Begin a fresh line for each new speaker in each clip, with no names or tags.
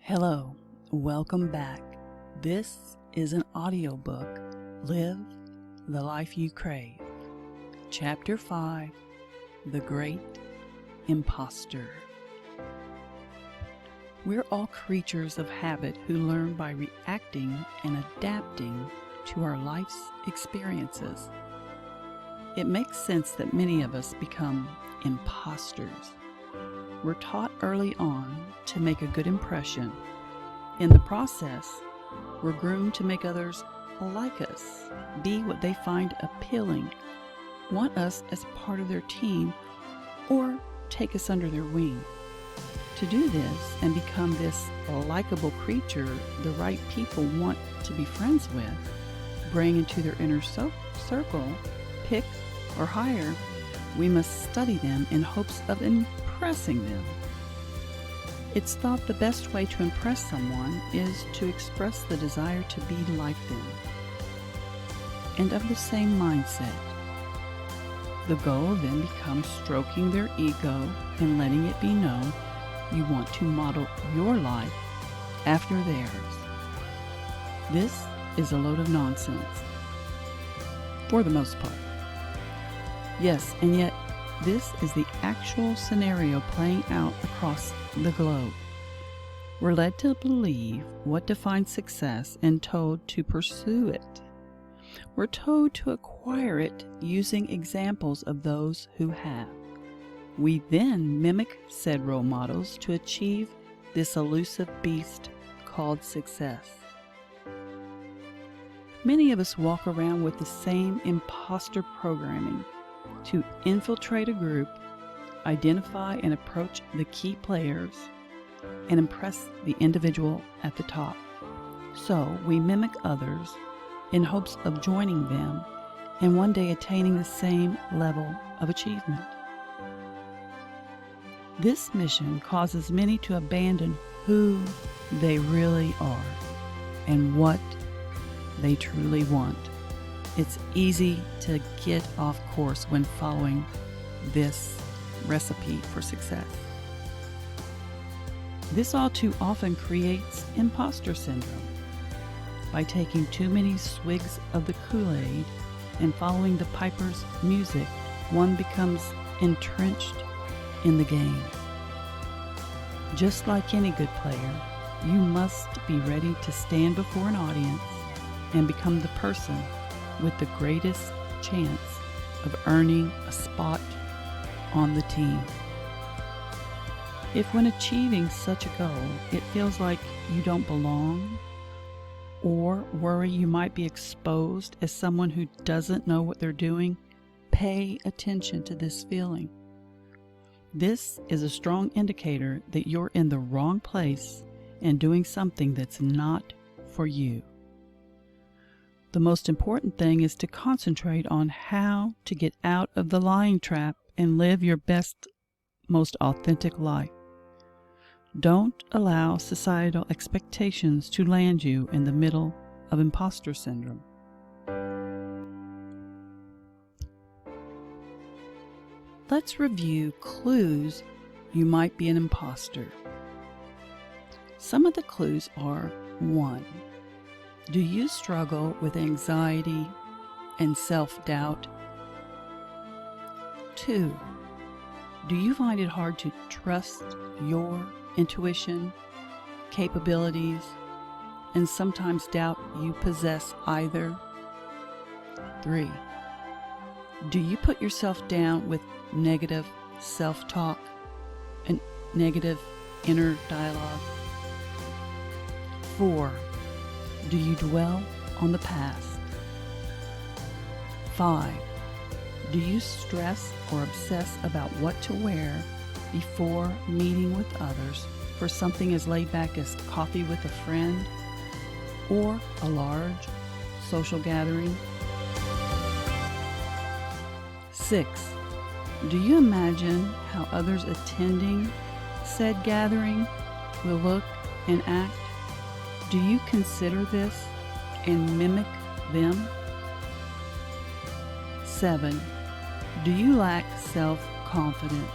Hello, welcome back. This is an audiobook, Live the Life You Crave. Chapter 5, The Great Imposter. We're all creatures of habit who learn by reacting and adapting to our life's experiences. It makes sense that many of us become imposters. We're taught early on to make a good impression. In the process, we're groomed to make others like us, be what they find appealing, want us as part of their team, or take us under their wing. To do this and become this likable creature the right people want to be friends with, bring into their inner circle, pick or hire, we must study them in hopes of impressing them. It's thought the best way to impress someone is to express the desire to be like them and of the same mindset. The goal then becomes stroking their ego and letting it be known you want to model your life after theirs. This is a load of nonsense, for the most part. Yes, and yet this is the actual scenario playing out across the globe. We're led to believe what defines success and told to pursue it. We're told to acquire it using examples of those who have. We then mimic said role models to achieve this elusive beast called success. Many of us walk around with the same imposter programming to infiltrate a group, identify and approach the key players, and impress the individual at the top. So we mimic others in hopes of joining them and one day attaining the same level of achievement. This mission causes many to abandon who they really are and what they truly want. It's easy to get off course when following this recipe for success. This all too often creates imposter syndrome. By taking too many swigs of the Kool-Aid and following the piper's music, one becomes entrenched in the game. Just like any good player, you must be ready to stand before an audience and become the person with the greatest chance of earning a spot on the team. If when achieving such a goal, it feels like you don't belong, or worry you might be exposed as someone who doesn't know what they're doing, pay attention to this feeling. This is a strong indicator that you're in the wrong place and doing something that's not for you. The most important thing is to concentrate on how to get out of the lying trap and live your best, most authentic life. Don't allow societal expectations to land you in the middle of imposter syndrome. Let's review clues you might be an imposter. Some of the clues are: 1. Do you struggle with anxiety and self-doubt? 2. Do you find it hard to trust your intuition, capabilities, and sometimes doubt you possess either? 3. Do you put yourself down with negative self-talk and negative inner dialogue? 4. Do you dwell on the past? 5. Do you stress or obsess about what to wear before meeting with others for something as laid back as coffee with a friend or a large social gathering? 6. Do you imagine how others attending said gathering will look and act? Do you consider this and mimic them? 7. Do you lack self-confidence?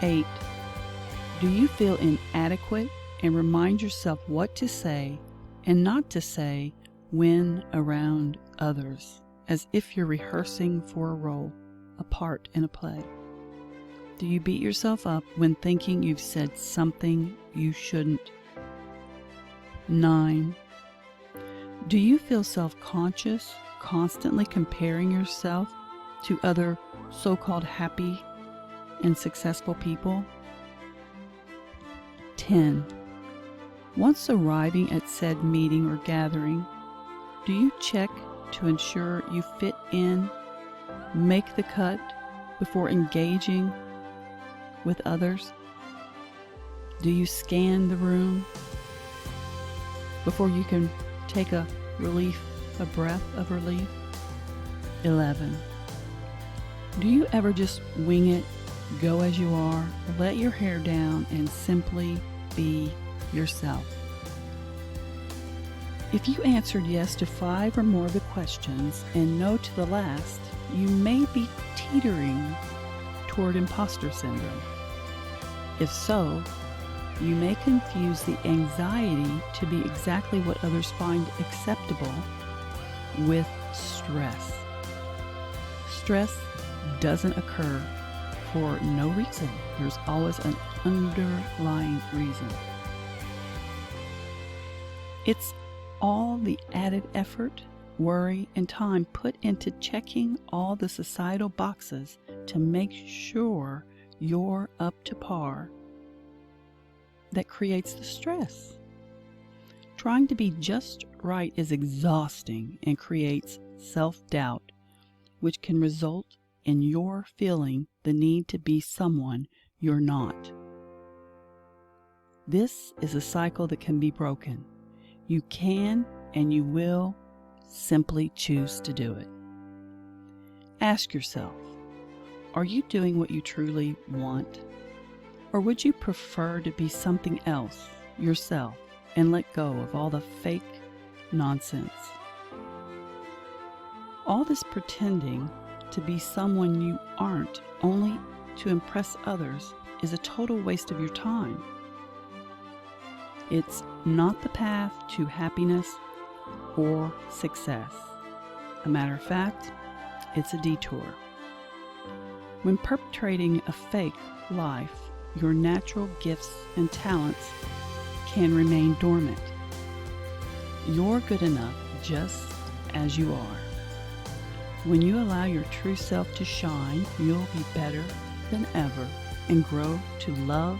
8. Do you feel inadequate and remind yourself what to say and not to say when around others, as if you're rehearsing for a role, a part in a play. Do you beat yourself up when thinking you've said something you shouldn't? 9. Do you feel self-conscious, constantly comparing yourself to other so-called happy and successful people? 10. Once arriving at said meeting or gathering, do you check to ensure you fit in, make the cut before engaging with others? Do you scan the room before you can take a breath of relief? 11. Do you ever just wing it, go as you are, let your hair down, and simply be yourself? If you answered yes to 5 or more of the questions and no to the last, you may be teetering toward imposter syndrome. If so, you may confuse the anxiety to be exactly what others find acceptable with stress. Stress doesn't occur for no reason. There's always an underlying reason. It's all the added effort, worry, and time put into checking all the societal boxes to make sure you're up to par that creates the stress. Trying to be just right is exhausting and creates self-doubt, which can result in your feeling the need to be someone you're not. This is a cycle that can be broken. You can and you will simply choose to do it. Ask yourself, are you doing what you truly want? Or would you prefer to be something else, yourself, and let go of all the fake nonsense? All this pretending to be someone you aren't only to impress others is a total waste of your time. It's not the path to happiness or success. A matter of fact, it's a detour. When perpetrating a fake life, your natural gifts and talents can remain dormant. You're good enough just as you are. When you allow your true self to shine, you'll be better than ever and grow to love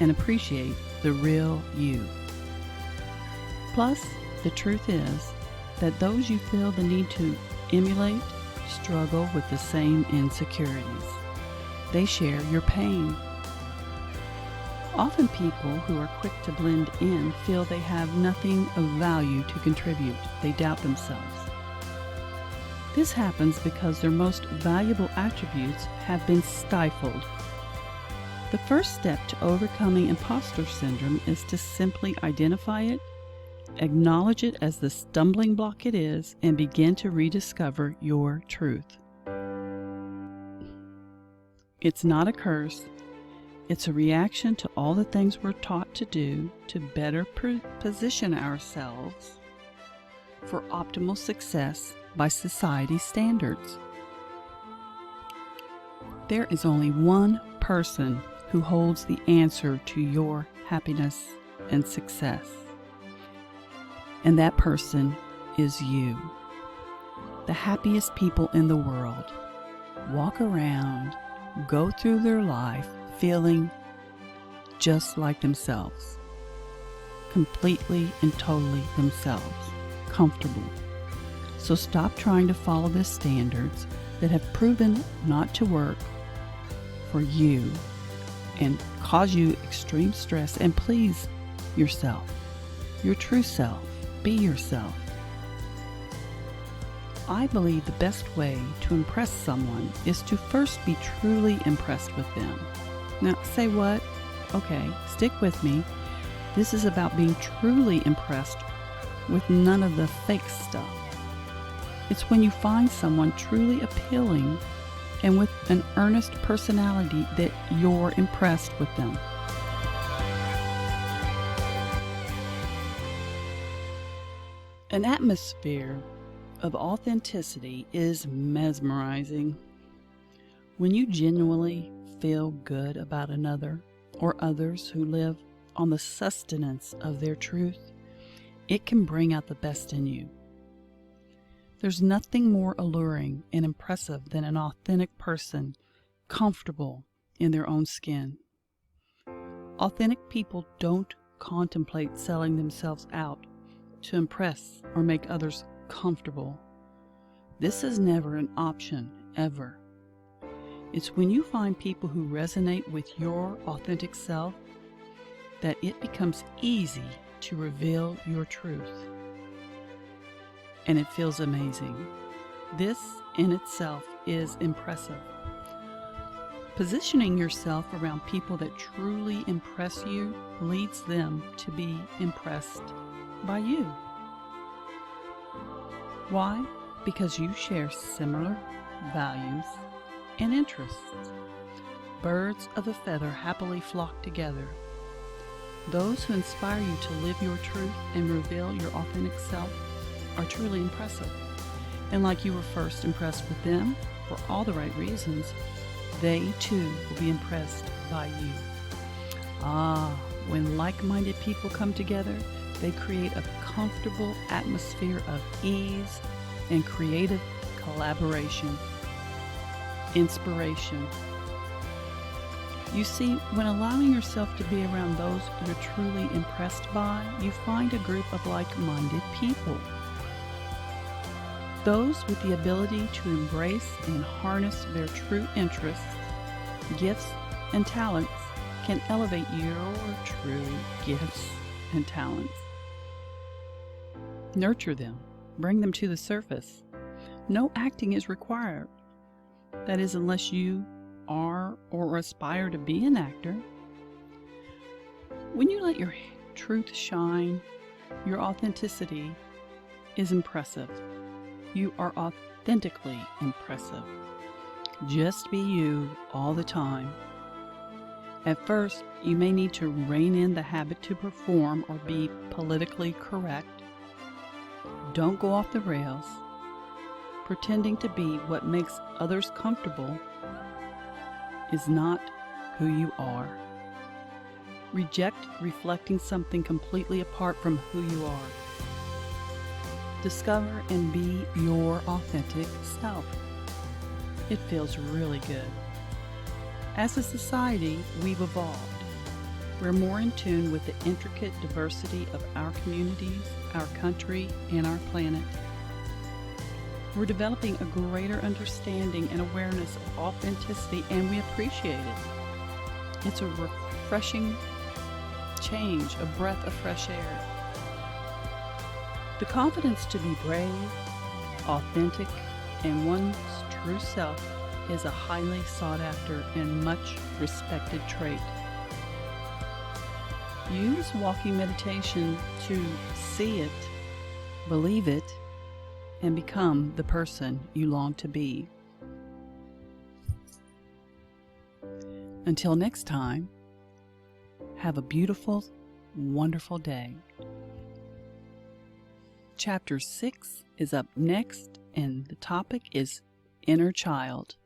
and appreciate the real you. Plus, the truth is that those you feel the need to emulate struggle with the same insecurities. They share your pain. Often people who are quick to blend in feel they have nothing of value to contribute. They doubt themselves. This happens because their most valuable attributes have been stifled. The first step to overcoming imposter syndrome is to simply identify it, acknowledge it as the stumbling block it is, and begin to rediscover your truth. It's not a curse. It's a reaction to all the things we're taught to do to better position ourselves for optimal success by society's standards. There is only one person who holds the answer to your happiness and success, and that person is you. The happiest people in the world walk around, go through their life feeling just like themselves, completely and totally themselves, comfortable. So stop trying to follow the standards that have proven not to work for you and cause you extreme stress, and please yourself, your true self. Be yourself. I believe the best way to impress someone is to first be truly impressed with them. Now, say what? Okay, stick with me. This is about being truly impressed with none of the fake stuff. It's when you find someone truly appealing and with an earnest personality that you're impressed with them. An atmosphere of authenticity is mesmerizing. When you genuinely feel good about another or others who live on the sustenance of their truth, it can bring out the best in you. There's nothing more alluring and impressive than an authentic person comfortable in their own skin. Authentic people don't contemplate selling themselves out to impress or make others comfortable. This is never an option, ever. It's when you find people who resonate with your authentic self that it becomes easy to reveal your truth. And it feels amazing. This in itself is impressive. Positioning yourself around people that truly impress you leads them to be impressed by you. Why? Because you share similar values and interests. Birds of a feather happily flock together. Those who inspire you to live your truth and reveal your authentic self are truly impressive. And like you were first impressed with them for all the right reasons, they too will be impressed by you. When like-minded people come together, they create a comfortable atmosphere of ease and creative collaboration, inspiration. You see, when allowing yourself to be around those you're truly impressed by, you find a group of like-minded people. Those with the ability to embrace and harness their true interests, gifts, and talents can elevate your true gifts and talents. Nurture them, bring them to the surface. No acting is required. That is, unless you are or aspire to be an actor. When you let your truth shine, your authenticity is impressive. You are authentically impressive. Just be you all the time. At first, you may need to rein in the habit to perform or be politically correct. Don't go off the rails. Pretending to be what makes others comfortable is not who you are. Reject reflecting something completely apart from who you are. Discover and be your authentic self. It feels really good. As a society, we've evolved. We're more in tune with the intricate diversity of our communities, our country, and our planet. We're developing a greater understanding and awareness of authenticity, and we appreciate it. It's a refreshing change, a breath of fresh air. The confidence to be brave, authentic, and one's true self is a highly sought after and much respected trait. Use walking meditation to see it, believe it, and become the person you long to be. Until next time, have a beautiful, wonderful day. Chapter 6 is up next, and the topic is Inner Child.